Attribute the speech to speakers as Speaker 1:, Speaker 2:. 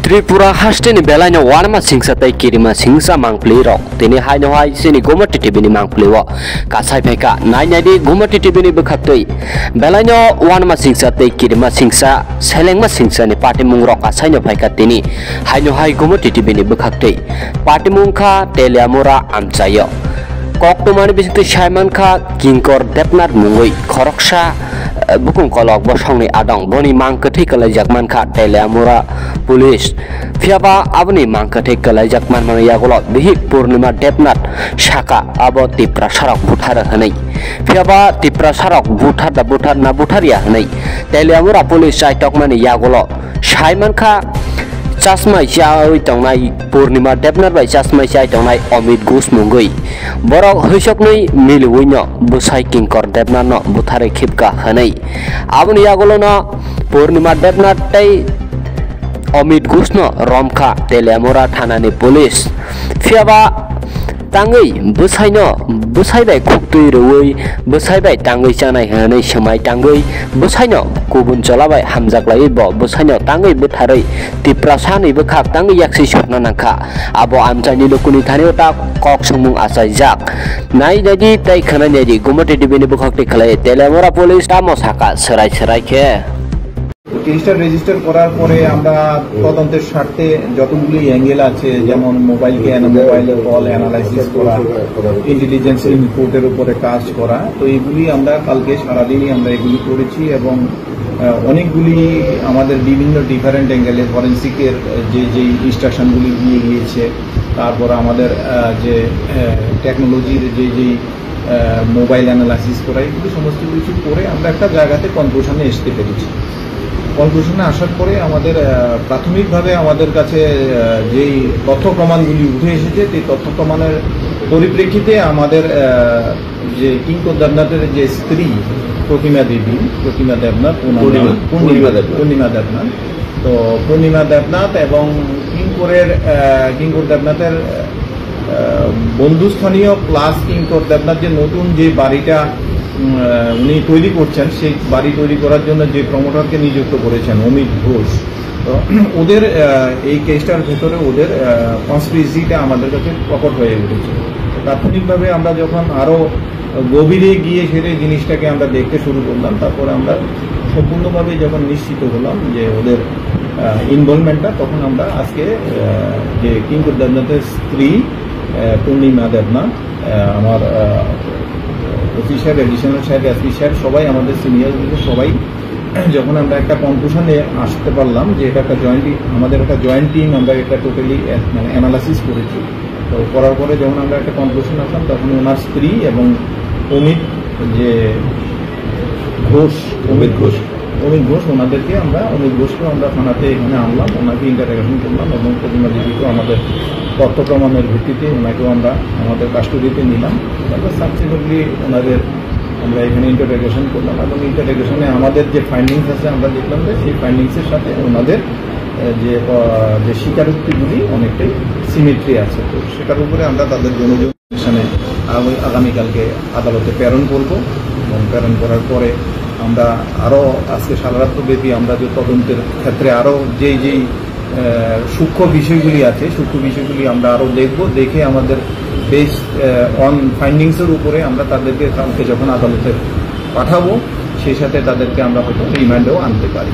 Speaker 1: Tripura hasteni belanya warma singsa tai kirima singsa mangpli rok tini haino hai sini gomati tibini mangpli wo kasai pheka nai di gomati tibini bekhaktoi belanya warma singsa tai kirima singsa selengma singsa ni party mung rok kasai no pheka tini haino hai gomati tibini bekhaktoi party mung kha teliamura amchayo koktomani bisingte Simon kha Kinkor Depnat mungoi khoroksa bukung kolok bosongni adong boni mangkathai kalaijakman kha teliamura police fiaba abni mangkathai kalaijakman mane yagolo bihi Purnima Depnat shaka abo tipra sarak buthara hanai fiaba tipra sarak buthar na butharia hanai teliamura police saitok mane yagolo Simon kha chasma chai tongnai Purnima Depnat bai chasma chai tongnai Amit Ghosh mungoi borok hoisoknai miluino busai Kinkor Depnat no buthare khipka hanai aboni yagolo no Purnima Depnat tai Amit Ghosh no romkha teliamura thanani police fiaba tangai busai bai khuktui roi busai bai tangai chanai hanai samai tangai busai no kubun cholabai hamjaklai bo busai no tangai butharai tipra sani bukhak tangai yaksi sotna nangkha abo amchani lokuni thani ta kok sumung asai jak nai jadi tai khana jadi gomati dibini bukhak te khalai teliamura police tamo saka serai ke
Speaker 2: কেসটা register করার পরে আমরা তদন্তের স্বার্থে যতগুলি angle আছে যেমন mobile call analysis করা ইন্টেলিজেন্স রিপোর্টের উপরে কাজ করা তো এইগুলি আমরা কালকে সারাদিনই আমরা এগুলি করেছি এবং অনেকগুলি আমাদের বিভিন্ন ডিফারেন্ট অ্যাঙ্গেলে ফরেন্সিকের যে ইনস্ট্রাকশনগুলি দিয়ে গিয়েছে তারপর আমাদের যে টেকনোলজির যে মোবাইল অ্যানালাইসিস করা এগুলি সমস্ত কিছু করে আমরা একটা জায়গাতে কনক্লুশনে আসতে পেরেছি কনক্লুশনে আসার পরে আমাদের প্রাথমিকভাবে আমাদের কাছে যেই তথ্য প্রমাণগুলি উঠে এসেছে সেই তথ্য প্রমাণের পরিপ্রেক্ষিতে আমাদের যে কিঙ্কর দেবনাথের যে স্ত্রী প্রতিমা দেবনাথ পূর্ণিমা দেবনাথ তো পূর্ণিমা দেবনাথ এবং কিঙ্কর দেবনাথের বন্ধুস্থানীয় প্লাস কিঙ্কর দেবনাথ যে নতুন যে বাড়িটা উনি তৈরি করছেন সেই বাড়ি তৈরি করার জন্য যে প্রমোটারকে নিযুক্ত করেছেন অমিত ঘোষ তো ওদের এই কেসটার ভেতরে ওদের কনস্পিরেসিটা আমাদের কাছে প্রকট হয়ে উঠেছে প্রাথমিকভাবে আমরা যখন আরো গভীরে গিয়ে সেরে জিনিসটাকে আমরা দেখতে শুরু করলাম তারপর আমরা সম্পূর্ণভাবে যখন নিশ্চিত হলাম যে ওদের ইনভলভমেন্টটা তখন আমরা আজকে যে কিঙ্কর দেবনাথের স্ত্রী পূর্ণিমা দেবনাথ আমার ওসি সাহেব এডিশনাল সাহেব এসপি সাহেব সবাই আমাদের সিনিয়রগুলো সবাই যখন আমরা একটা কনক্লুশনে আসতে পারলাম যে এটা একটা আমাদের একটা জয়েন্ট টিম আমরা এটা টোটালি মানে অ্যানালাইসিস করেছি তো করার পরে যখন আমরা একটা কনক্লুশন আসলাম তখন ওনার স্ত্রী এবং অমিত ঘোষ ওনাদেরকে অমিত ঘোষকে আমরা থানাতে এখানে আনলাম ওনাকে ইন্টারোগেশন করলাম এবং প্রতিমাদিকেও আমাদের তথ্য প্রমাণের ভিত্তিতে ওনাকেও আমরা আমাদের কাস্টডিতে নিলাম তারপর সাবসিকুয়েন্টলি ওনাদের আমরা এখানে ইন্টারোগেশন করলাম এবং ইন্টারোগেশনে আমাদের যে ফাইন্ডিংস আছে আমরা দেখলাম যে সেই ফাইন্ডিংসের সাথে ওনাদের যে স্বীকারোক্তিগুলি অনেকটাই সিমেট্রি আছে তো সেটার উপরে আমরা তাদের জনজনে আগামীকালকে আদালতে প্রেরণ করব এবং প্রেরণ করার পরে আমরা আরও আজকে সারারাত্রব্যাপী আমরা যে তদন্তের ক্ষেত্রে আরও যেই সূক্ষ্ম বিষয়গুলি আছে সূক্ষ্ম বিষয়গুলি আমরা আরও দেখে আমাদের বেস অন ফাইন্ডিংসের উপরে আমরা তাদেরকে কালকে যখন আদালতে পাঠাবো সেই সাথে তাদেরকে আমরা হয়তো রিমান্ডেও আনতে পারি।